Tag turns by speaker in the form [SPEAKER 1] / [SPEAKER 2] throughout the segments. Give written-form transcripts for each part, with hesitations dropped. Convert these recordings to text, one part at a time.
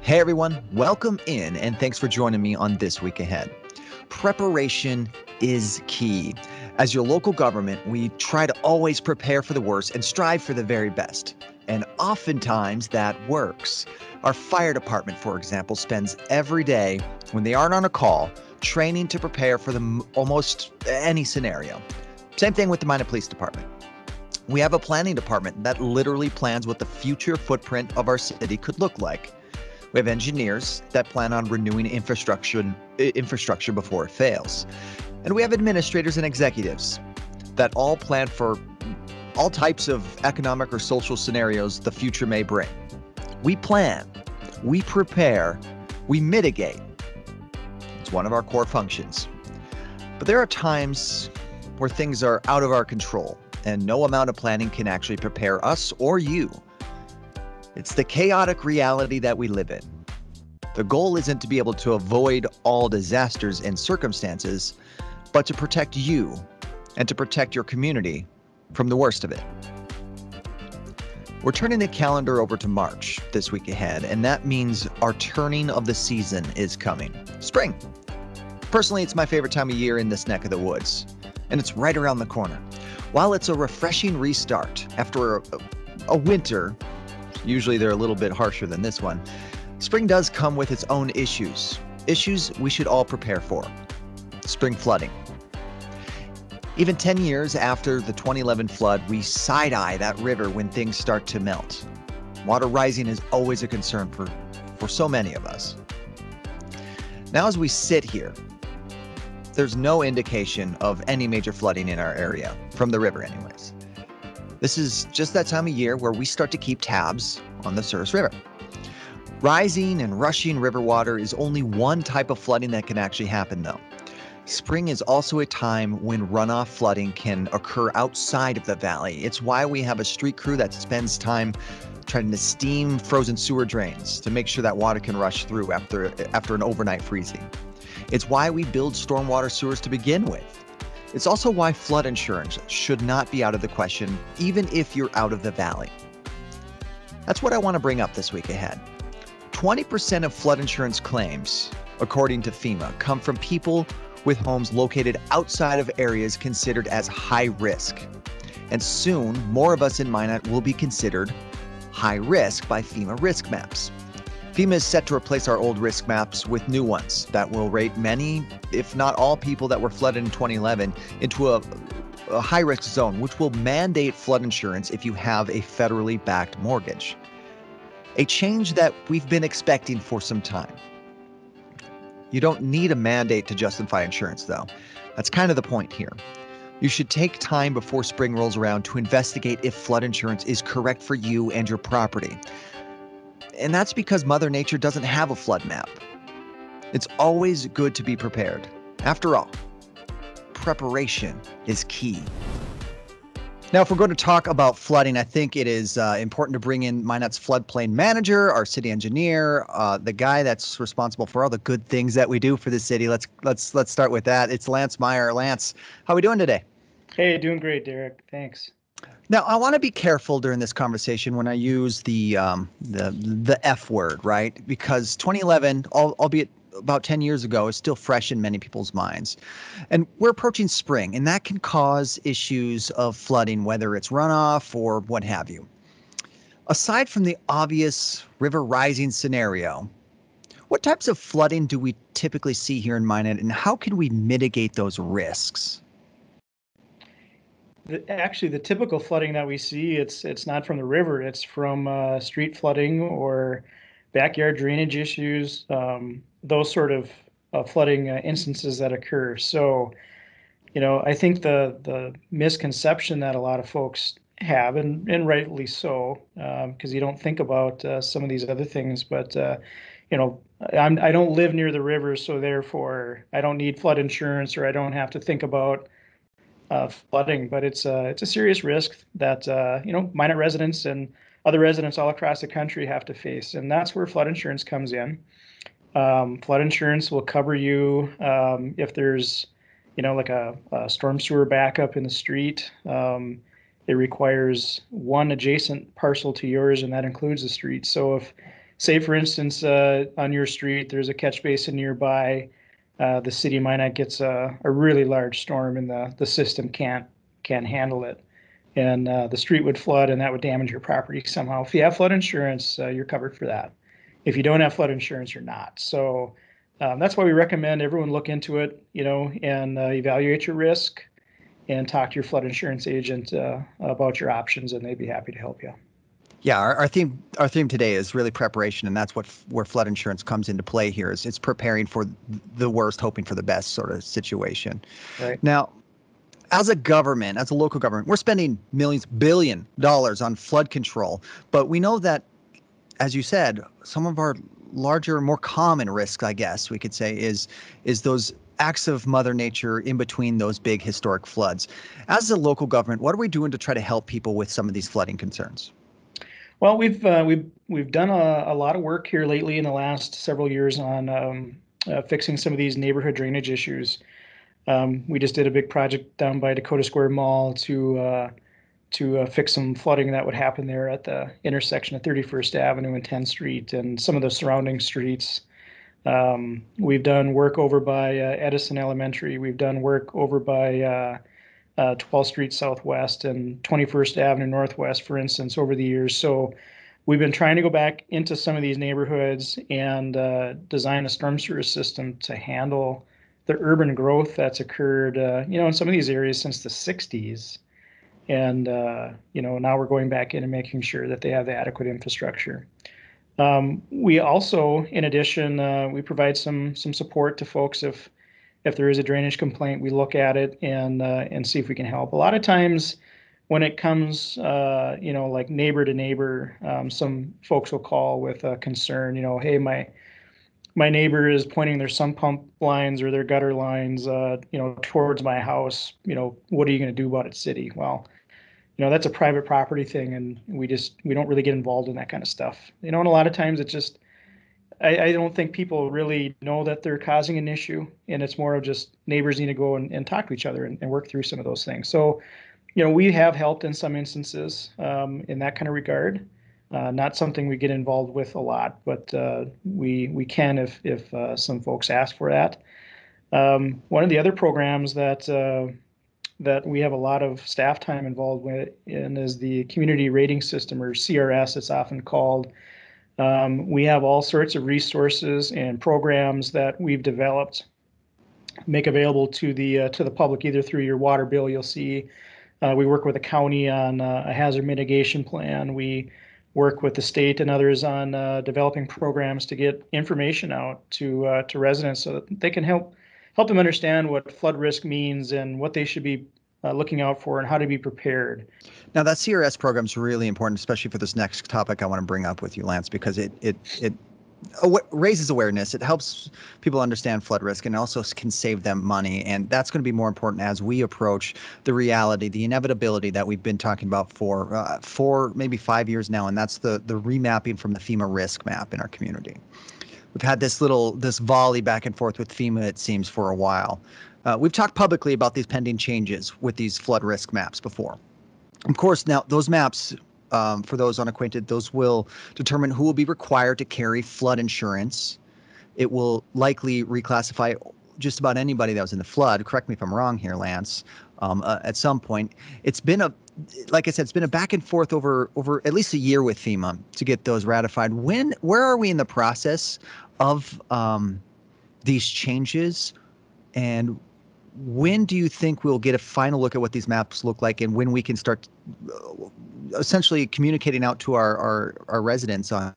[SPEAKER 1] Hey everyone, welcome in and thanks for joining me on This Week Ahead. Preparation is key. As your local government, we try to always prepare for the worst and strive for the very best. And oftentimes that works. Our fire department, for example, spends every day when they aren't on a call training to prepare for almost any scenario. Same thing with the Minot Police Department. We have a planning department that literally plans what the future footprint of our city could look like. We have engineers that plan on renewing infrastructure before it fails. And we have administrators and executives that all plan for all types of economic or social scenarios the future may bring. We plan, we prepare, we mitigate. It's one of our core functions. But there are times where things are out of our control, and no amount of planning can actually prepare us or you. It's the chaotic reality that we live in. The goal isn't to be able to avoid all disasters and circumstances, but to protect you and to protect your community from the worst of it. We're turning the calendar over to March this week ahead, and that means our turning of the season is coming. Spring. Personally, it's my favorite time of year in this neck of the woods, and it's right around the corner. While it's a refreshing restart after a winter, usually they're a little bit harsher than this one, spring does come with its own issues we should all prepare for. Spring flooding. Even 10 years after the 2011 flood, we side-eye that river when things start to melt. Water rising is always a concern for so many of us. Now as we sit here, there's no indication of any major flooding in our area, from the river anyways. This is just that time of year where we start to keep tabs on the Souris River. Rising and rushing river water is only one type of flooding that can actually happen though. Spring is also a time when runoff flooding can occur outside of the valley. It's why we have a street crew that spends time trying to steam frozen sewer drains to make sure that water can rush through after an overnight freezing. It's why we build stormwater sewers to begin with. It's also why flood insurance should not be out of the question, even if you're out of the valley. That's what I want to bring up this week ahead. 20% of flood insurance claims, according to FEMA, come from people with homes located outside of areas considered as high risk. And soon, more of us in Minot will be considered high risk by FEMA risk maps. FEMA is set to replace our old risk maps with new ones that will rate many, if not all people that were flooded in 2011 into a high-risk zone, which will mandate flood insurance if you have a federally backed mortgage. A change that we've been expecting for some time. You don't need a mandate to justify insurance, though. That's kind of the point here. You should take time before spring rolls around to investigate if flood insurance is correct for you and your property. And that's because Mother Nature doesn't have a flood map. It's always good to be prepared. After all, preparation is key. Now, if we're going to talk about flooding, I think it is important to bring in Minot's floodplain manager, our city engineer, the guy that's responsible for all the good things that we do for the city. Let's start with that. It's Lance Meyer. Lance, how are we doing today?
[SPEAKER 2] Hey, doing great, Derek. Thanks.
[SPEAKER 1] Now, I want to be careful during this conversation when I use the F word, right? Because 2011, albeit about 10 years ago, is still fresh in many people's minds. And we're approaching spring, and that can cause issues of flooding, whether it's runoff or what have you. Aside from the obvious river rising scenario, what types of flooding do we typically see here in Minot, and how can we mitigate those risks?
[SPEAKER 2] Actually, the typical flooding that we see, it's not from the river. It's from street flooding or backyard drainage issues, those sort of flooding instances that occur. So, I think the misconception that a lot of folks have, and rightly so, because you don't think about some of these other things, but I don't live near the river, so therefore I don't need flood insurance, or I don't have to think about flooding. But it's a serious risk that Minot residents and other residents all across the country have to face, and that's where flood insurance comes in. Flood insurance will cover you if there's like a storm sewer backup in the street. It requires one adjacent parcel to yours, and that includes the street. So if say, for instance, on your street, there's a catch basin nearby. The city might not get a really large storm, and the system can't handle it, and the street would flood, and that would damage your property somehow. If you have flood insurance, you're covered for that. If you don't have flood insurance, you're not. So that's why we recommend everyone look into it, and evaluate your risk and talk to your flood insurance agent about your options, and they'd be happy to help you.
[SPEAKER 1] Yeah, our theme today is really preparation, and that's where flood insurance comes into play here. Is it's preparing for the worst, hoping for the best sort of situation.
[SPEAKER 2] Right.
[SPEAKER 1] Now, as a government, as a local government, we're spending millions, $1 billion on flood control, but we know that, as you said, some of our larger, more common risks, I guess we could say, is those acts of Mother Nature in between those big historic floods. As a local government, what are we doing to try to help people with some of these flooding concerns?
[SPEAKER 2] Well, we've done a lot of work here lately in the last several years on fixing some of these neighborhood drainage issues. We just did a big project down by Dakota Square Mall to fix some flooding that would happen there at the intersection of 31st Avenue and 10th Street and some of the surrounding streets. We've done work over by Edison Elementary. We've done work over by 12th Street Southwest and 21st Avenue Northwest, for instance, over the years. So we've been trying to go back into some of these neighborhoods and design a storm sewer system to handle the urban growth that's occurred, in some of these areas since the 60s. And, now we're going back in and making sure that they have the adequate infrastructure. We also, in addition, we provide some support to folks if there is a drainage complaint. We look at it and see if we can help. A lot of times, when it comes, like neighbor to neighbor, some folks will call with a concern. Hey, my neighbor is pointing their sump pump lines or their gutter lines, towards my house. What are you going to do about it, city? Well, that's a private property thing, and we don't really get involved in that kind of stuff. And a lot of times it's just, I don't think people really know that they're causing an issue, and it's more of just neighbors need to go and talk to each other and work through some of those things. So, we have helped in some instances in that kind of regard. Not something we get involved with a lot, but we can if some folks ask for that. One of the other programs that we have a lot of staff time involved with in is the community rating system, or CRS, it's often called. We have all sorts of resources and programs that we've developed, make available to the public, either through your water bill. You'll see we work with the county on a hazard mitigation plan. We work with the state and others on developing programs to get information out to residents so that they can help them understand what flood risk means and what they should be looking out for and how to be prepared.
[SPEAKER 1] Now, that CRS program is really important, especially for this next topic I want to bring up with you, Lance, because it raises awareness. It helps people understand flood risk and also can save them money. And that's going to be more important as we approach the reality, the inevitability that we've been talking about for maybe 5 years now. And that's the remapping from the FEMA risk map in our community. We've had this volley back and forth with FEMA, it seems, for a while. We've talked publicly about these pending changes with these flood risk maps before. Of course, now those maps, for those unacquainted, those will determine who will be required to carry flood insurance. It will likely reclassify just about anybody that was in the flood. Correct me if I'm wrong here, Lance. At some point, like I said, it's been a back and forth over at least a year with FEMA to get those ratified. Where are we in the process of these changes, and when do you think we'll get a final look at what these maps look like, and when we can start essentially communicating out to our residents on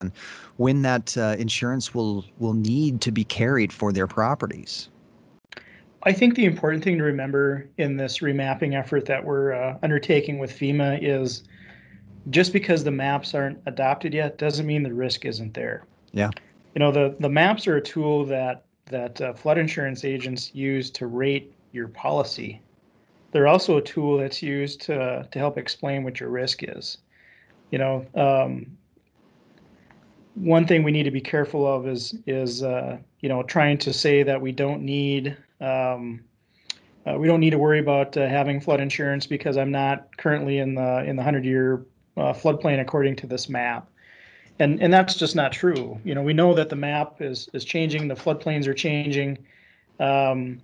[SPEAKER 1] when that insurance will need to be carried for their properties?
[SPEAKER 2] I think the important thing to remember in this remapping effort that we're undertaking with FEMA is just because the maps aren't adopted yet doesn't mean the risk isn't there.
[SPEAKER 1] Yeah.
[SPEAKER 2] The maps are a tool that flood insurance agents use to rate your policy. They're also a tool that's used to help explain what your risk is. One thing we need to be careful of is trying to say that we don't need to worry about having flood insurance because I'm not currently in the 100-year floodplain according to this map. And that's just not true. We know that the map is changing, the floodplains are changing, um,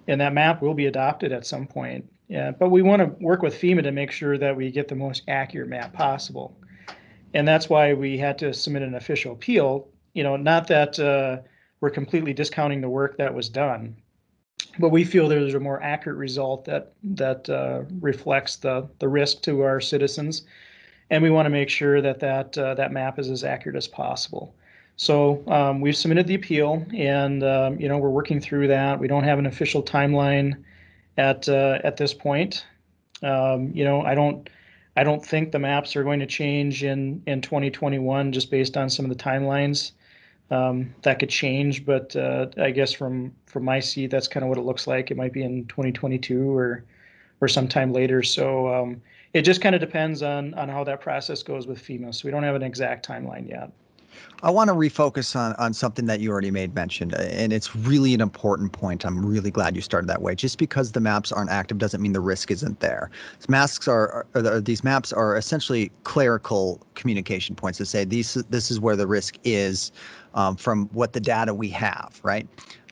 [SPEAKER 2] and that map will be adopted at some point. Yeah, but we want to work with FEMA to make sure that we get the most accurate map possible. And that's why we had to submit an official appeal. Not that we're completely discounting the work that was done, but we feel there's a more accurate result that reflects the risk to our citizens, and we want to make sure that map is as accurate as possible. So we've submitted the appeal, and we're working through that. We don't have an official timeline at this point. I don't think the maps are going to change in 2021 just based on some of the timelines. That could change, but I guess from my seat, that's kind of what it looks like. It might be in 2022 or sometime later. So it just kind of depends on how that process goes with FEMA. So we don't have an exact timeline yet.
[SPEAKER 1] I want to refocus on something that you already made mention, and it's really an important point. I'm really glad you started that way. Just because the maps aren't active doesn't mean the risk isn't there. These maps are essentially clerical communication points to say this is where the risk is from what the data we have, right?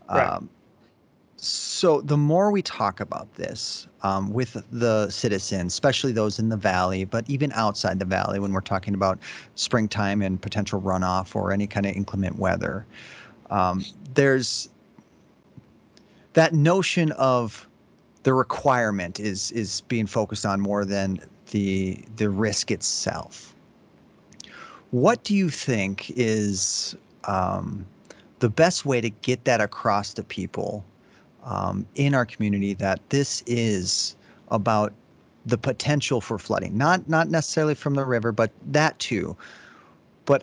[SPEAKER 2] Right.
[SPEAKER 1] So the more we talk about this with the citizens, especially those in the valley, but even outside the valley, when we're talking about springtime and potential runoff or any kind of inclement weather, there's that notion of the requirement is being focused on more than the risk itself. What do you think is the best way to get that across to people in our community, that this is about the potential for flooding, not necessarily from the river, but that too. But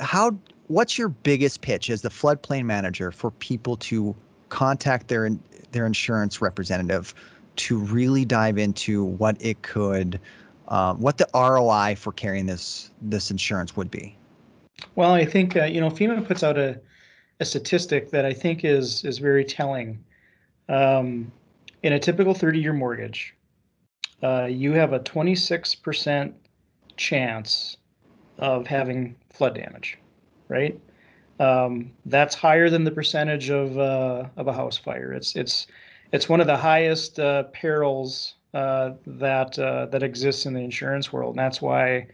[SPEAKER 1] what's your biggest pitch as the floodplain manager for people to contact their insurance representative to really dive into what it could, what the ROI for carrying this insurance would be?
[SPEAKER 2] Well, I think FEMA puts out a statistic that I think is very telling. Um, in a typical 30-year mortgage, you have a 26% chance of having flood damage, right? That's higher than the percentage of a house fire. It's one of the highest perils that exists in the insurance world, and that's why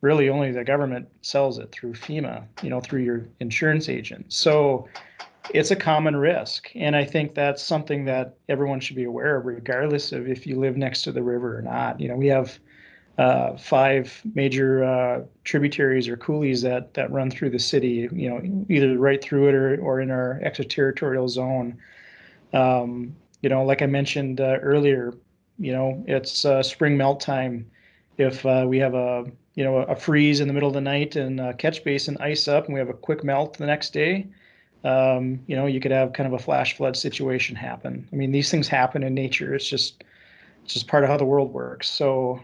[SPEAKER 2] really only the government sells it through FEMA, through your insurance agent. So it's a common risk, and I think that's something that everyone should be aware of, regardless of if you live next to the river or not. We have 5 major tributaries or coulees that run through the city. Either right through it or in our extraterritorial zone. Like I mentioned earlier, it's spring melt time. If we have a freeze in the middle of the night and a catch basin ice up, and we have a quick melt the next day, you could have kind of a flash flood situation happen. I mean, these things happen in nature. It's just part of how the world works. So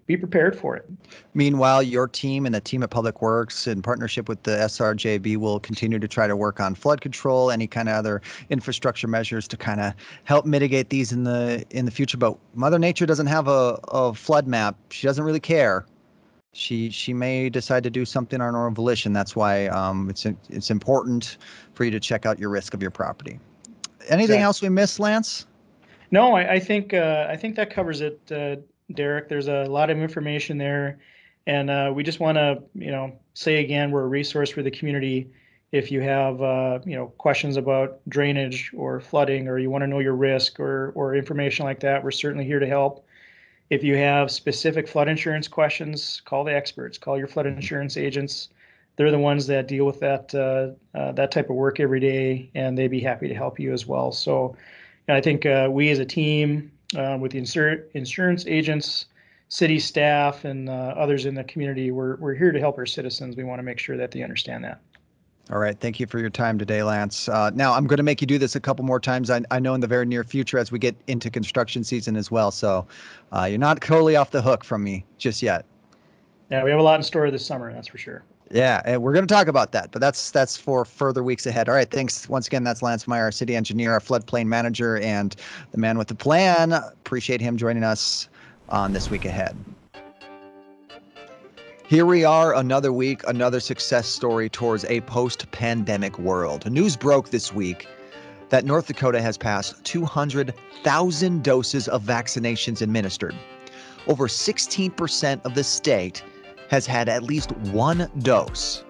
[SPEAKER 2] be prepared for it.
[SPEAKER 1] Meanwhile, your team and the team at Public Works, in partnership with the SRJB, will continue to try to work on flood control, any kind of other infrastructure measures to kind of help mitigate these in the future. But Mother Nature doesn't have a flood map. She doesn't really care. She may decide to do something on her own volition. That's why it's important for you to check out your risk of your property. Anything
[SPEAKER 2] Exactly.
[SPEAKER 1] else we missed, Lance?
[SPEAKER 2] No, I think that covers it, Derek. There's a lot of information there, and we just want to say again, we're a resource for the community. If you have questions about drainage or flooding, or you want to know your risk or information like that, we're certainly here to help. If you have specific flood insurance questions, call the experts. Call your flood insurance agents. They're the ones that deal with that type of work every day, and they'd be happy to help you as well. So and I think we as a team, with the insurance agents, city staff, and others in the community, we're here to help our citizens. We want to make sure that they understand that.
[SPEAKER 1] All right. Thank you for your time today, Lance. Now, I'm going to make you do this a couple more times. I know in the very near future as we get into construction season as well. So you're not totally off the hook from me just yet.
[SPEAKER 2] Yeah, we have a lot in store this summer, that's for sure.
[SPEAKER 1] Yeah, and we're going to talk about that, but that's for further weeks ahead. All right, thanks once again. That's Lance Meyer, our city engineer, our floodplain manager, and the man with the plan. Appreciate him joining us on This Week Ahead. Here we are, another week, another success story towards a post-pandemic world. News broke this week that North Dakota has passed 200,000 doses of vaccinations administered. Over 16% of the state has had at least one dose,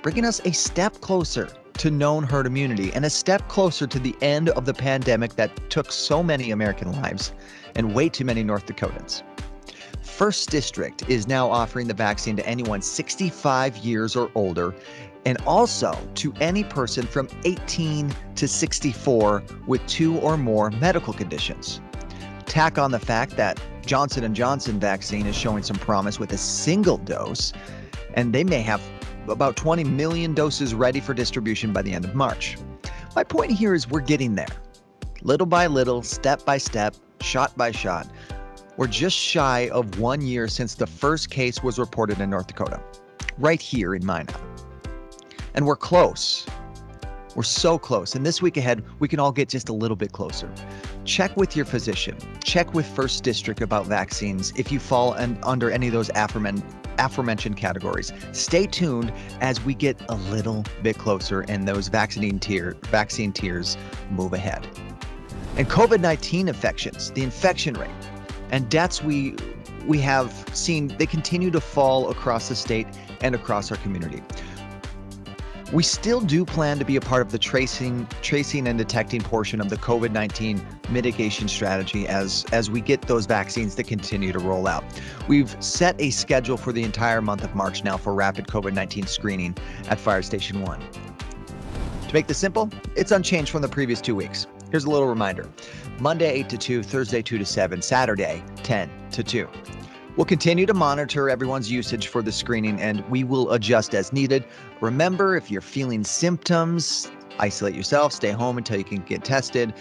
[SPEAKER 1] bringing us a step closer to known herd immunity and a step closer to the end of the pandemic that took so many American lives and way too many North Dakotans. First District is now offering the vaccine to anyone 65 years or older, and also to any person from 18 to 64 with 2 or more medical conditions. Tack on the fact that Johnson & Johnson vaccine is showing some promise with a single dose, and they may have about 20 million doses ready for distribution by the end of March. My point here is we're getting there. Little by little, step by step, shot by shot. We're just shy of 1 year since the first case was reported in North Dakota, right here in Minot. And we're close. We're so close. And this week ahead, we can all get just a little bit closer. Check with your physician. Check with First District about vaccines if you fall under any of those aforementioned categories. Stay tuned as we get a little bit closer and those vaccine tiers move ahead. And COVID-19 infections, the infection rate, and deaths we have seen, they continue to fall across the state and across our community. We still do plan to be a part of the tracing and detecting portion of the COVID-19 mitigation strategy as we get those vaccines that continue to roll out. We've set a schedule for the entire month of March now for rapid COVID-19 screening at Fire Station 1. To make this simple, it's unchanged from the previous 2 weeks. Here's a little reminder. Monday 8 to 2, Thursday 2 to 7, Saturday 10 to 2. We'll continue to monitor everyone's usage for the screening and we will adjust as needed. Remember, if you're feeling symptoms, isolate yourself, stay home until you can get tested.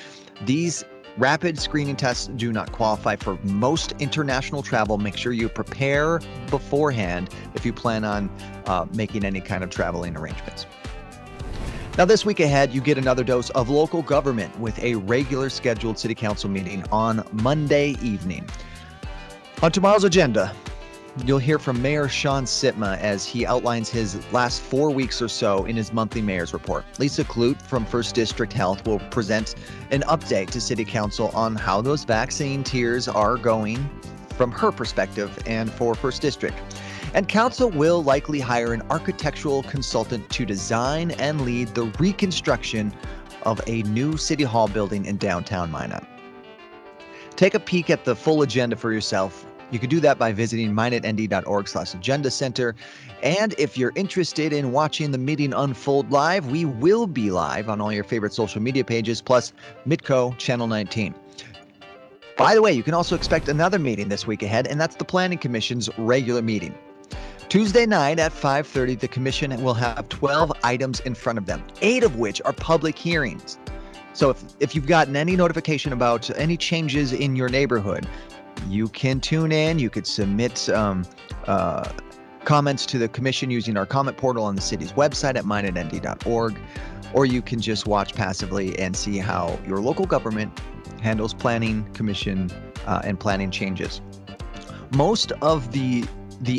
[SPEAKER 1] These rapid screening tests do not qualify for most international travel. Make sure you prepare beforehand if you plan on making any kind of traveling arrangements. Now, this week ahead, you get another dose of local government with a regular scheduled city council meeting on Monday evening. On tomorrow's agenda, you'll hear from Mayor Sean Sitma as he outlines his last 4 weeks or so in his monthly mayor's report. Lisa Clute from First District Health will present an update to City Council on how those vaccine tiers are going from her perspective and for First District. And Council will likely hire an architectural consultant to design and lead the reconstruction of a new City Hall building in downtown Minot. Take a peek at the full agenda for yourself. You can do that by visiting minotnd.org/agenda center. And if you're interested in watching the meeting unfold live, we will be live on all your favorite social media pages, plus Midco Channel 19. By the way, you can also expect another meeting this week ahead, and that's the Planning Commission's regular meeting. Tuesday night at 5:30, the Commission will have 12 items in front of them, 8 of which are public hearings. So if you've gotten any notification about any changes in your neighborhood, you can tune in. You could submit comments to the Commission using our comment portal on the city's website at minotnd.org, or you can just watch passively and see how your local government handles planning, commission, and planning changes. Most of the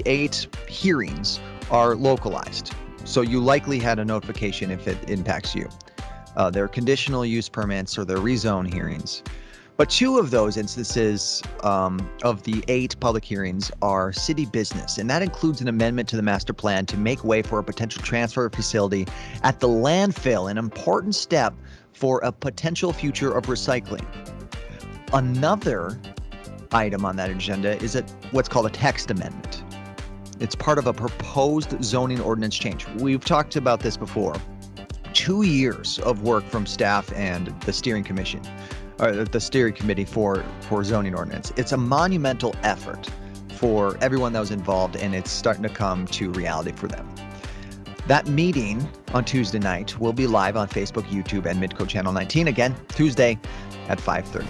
[SPEAKER 1] 8 hearings are localized, so you likely had a notification if it impacts you. They're conditional use permits or they're rezone hearings. But 2 of those instances of the 8 public hearings are city business, and that includes an amendment to the master plan to make way for a potential transfer facility at the landfill, an important step for a potential future of recycling. Another item on that agenda is what's called a text amendment. It's part of a proposed zoning ordinance change. We've talked about this before. 2 years of work from staff and the steering commission, or the steering committee for zoning ordinance. It's a monumental effort for everyone that was involved, and it's starting to come to reality for them. That meeting on Tuesday night will be live on Facebook, YouTube, and Midco Channel 19. Again, Tuesday at 5:30.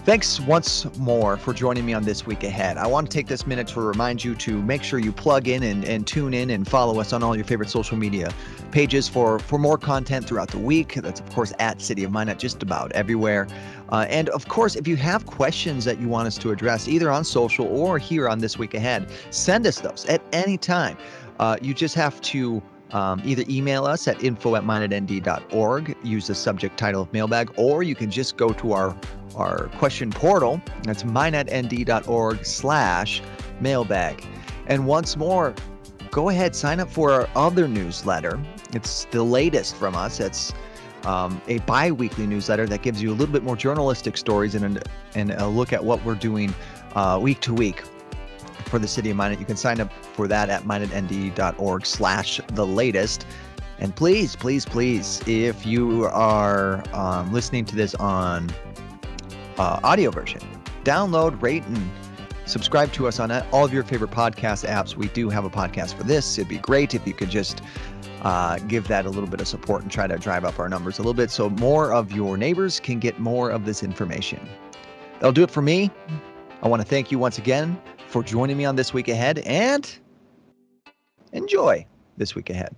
[SPEAKER 1] Thanks once more for joining me on This Week Ahead. I want to take this minute to remind you to make sure you plug in and tune in and follow us on all your favorite social media pages for more content throughout the week. That's, of course, at City of Minot, just about everywhere. And, of course, if you have questions that you want us to address, either on social or here on This Week Ahead, send us those at any time. You just have to either email us at info@minotnd.org, use the subject title of mailbag, or you can just go to our question portal. That's minotnd.org/mailbag. And once more, go ahead, sign up for our other newsletter. It's the latest from us. It's a bi-weekly newsletter that gives you a little bit more journalistic stories and a look at what we're doing week to week for the City of Minot. You can sign up for that at minotnd.org/the-latest. And please, please, please, if you are listening to this on audio version, download, rate, and subscribe to us on all of your favorite podcast apps. We do have a podcast for this. It'd be great if you could just give that a little bit of support and try to drive up our numbers a little bit so more of your neighbors can get more of this information. That'll do it for me. I want to thank you once again for joining me on This Week Ahead, and enjoy This Week Ahead.